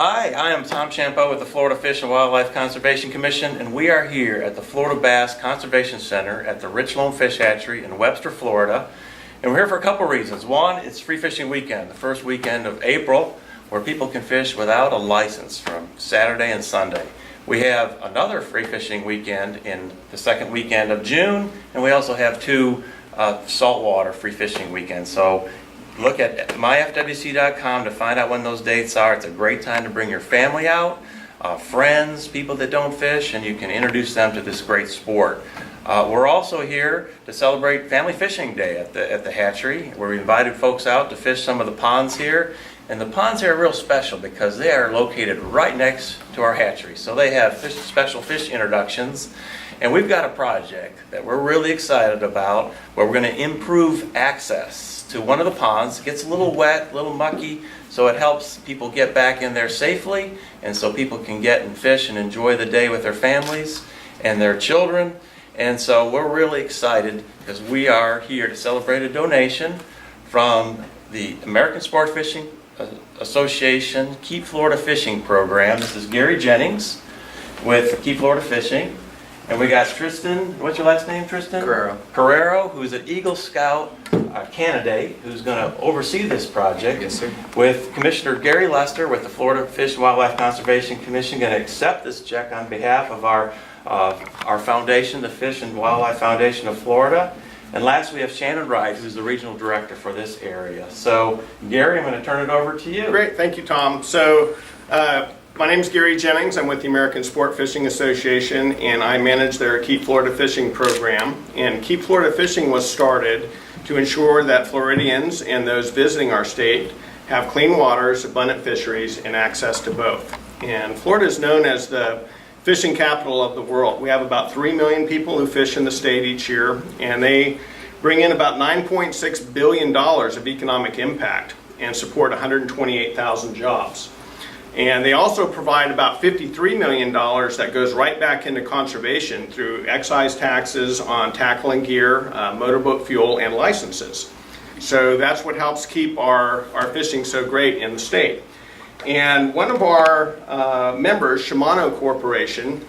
Hi, I am Tom Champeau with the Florida Fish and Wildlife Conservation Commission, and we are here at the Florida Bass Conservation Center at the Richland Fish Hatchery in Webster, Florida. And we're here for a couple reasons. One, it's Free Fishing Weekend, the first weekend of April, where people can fish without a license from Saturday and Sunday. We have another free fishing weekend in the second weekend of June, and we also have two saltwater free fishing weekends. So look at myfwc.com to find out when those dates are. It's a great time to bring your family out, friends, people that don't fish, and you can introduce them to this great sport. We're also here to celebrate Family Fishing Day at the hatchery, where we invited folks out to fish some of the ponds here. And the ponds here are real special because they are located right next to our hatchery. So they have special fish introductions. And we've got a project that we're really excited about where we're going to improve access to one of the ponds. It gets a little wet, a little mucky, so it helps people get back in there safely, and so people can get and fish and enjoy the day with their families and their children. And so we're really excited because we are here to celebrate a donation from the American Sport Fishing Association Keep Florida Fishing Program. This is Gary Jennings with Keep Florida Fishing. And we got Tristan, what's your last name, Tristan? Carrero, who's an Eagle Scout candidate who's going to oversee this project. Yes, sir. With Commissioner Gary Lester with the Florida Fish and Wildlife Conservation Commission, going to accept this check on behalf of our foundation, the Fish and Wildlife Foundation of Florida. And last, we have Shannon Wright, who's the regional director for this area. So, Gary, I'm going to turn it over to you. Great, thank you, Tom. So, my name is Gary Jennings. I'm with the American Sport Fishing Association, and I manage their Keep Florida Fishing program. And Keep Florida Fishing was started to ensure that Floridians and those visiting our state have clean waters, abundant fisheries, and access to both. And Florida is known as the fishing capital of the world. We have about 3 million people who fish in the state each year, and they bring in about $9.6 billion of economic impact and support 128,000 jobs. And they also provide about $53 million that goes right back into conservation through excise taxes on tackle and gear, motorboat fuel, and licenses. So that's what helps keep our fishing so great in the state. And one of our members, Shimano Corporation,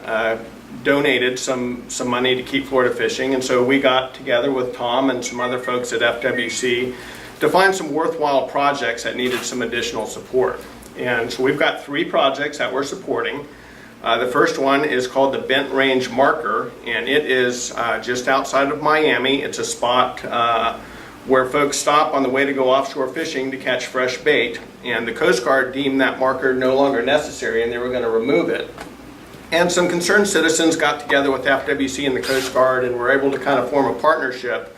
donated some money to Keep Florida Fishing, and so we got together with Tom and some other folks at FWC to find some worthwhile projects that needed some additional support. And so we've got 3 projects that we're supporting. The first one is called the Bent Range Marker, and it is just outside of Miami. It's a spot where folks stop on the way to go offshore fishing to catch fresh bait, and the Coast Guard deemed that marker no longer necessary and they were going to remove it. And some concerned citizens got together with FWC and the Coast Guard and were able to kind of form a partnership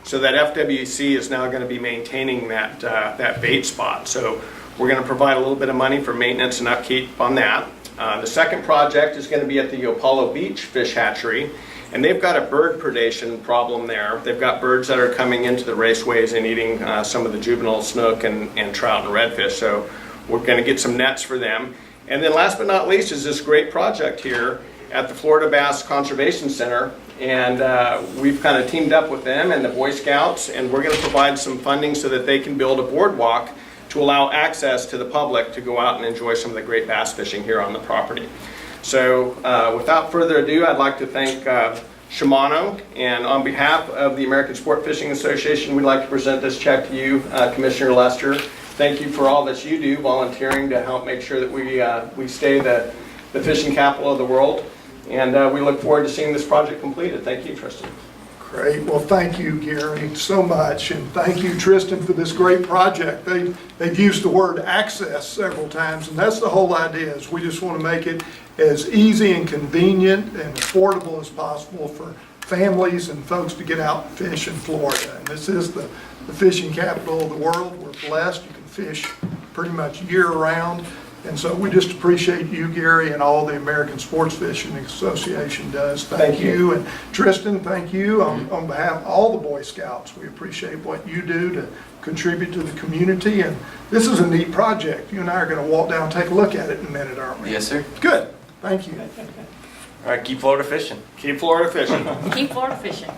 so that FWC is now going to be maintaining that bait spot. So we're going to provide a little bit of money for maintenance and upkeep on that. The second project is going to be at the Yopolo Beach Fish Hatchery, and they've got a bird predation problem there. They've got birds that are coming into the raceways and eating some of the juvenile snook and trout and redfish, so we're going to get some nets for them. And then last but not least is this great project here at the Florida Bass Conservation Center, and we've kind of teamed up with them and the Boy Scouts, and we're going to provide some funding so that they can build a boardwalk to allow access to the public to go out and enjoy some of the great bass fishing here on the property. So without further ado, I'd like to thank Shimano, and on behalf of the American Sport Fishing Association, we'd like to present this check to you, Commissioner Lester. Thank you for all that you do, volunteering to help make sure that we stay the fishing capital of the world, and we look forward to seeing this project completed. Thank you, Tristan. Great. Well, thank you, Gary, so much. And thank you, Tristan, for this great project. They've used the word access several times, and that's the whole idea, is we just want to make it as easy and convenient and affordable as possible for families and folks to get out and fish in Florida. And this is the fishing capital of the world. We're blessed. You can fish pretty much year-round. And so we just appreciate you, Gary, and all the American Sports Fishing Association does. Thank you. And Tristan, thank you on behalf of all the Boy Scouts. We appreciate what you do to contribute to the community. And this is a neat project. You and I are going to walk down and take a look at it in a minute, aren't we? Yes, sir. Good. Thank you. All right, keep Florida fishing. Keep Florida fishing. Keep Florida fishing.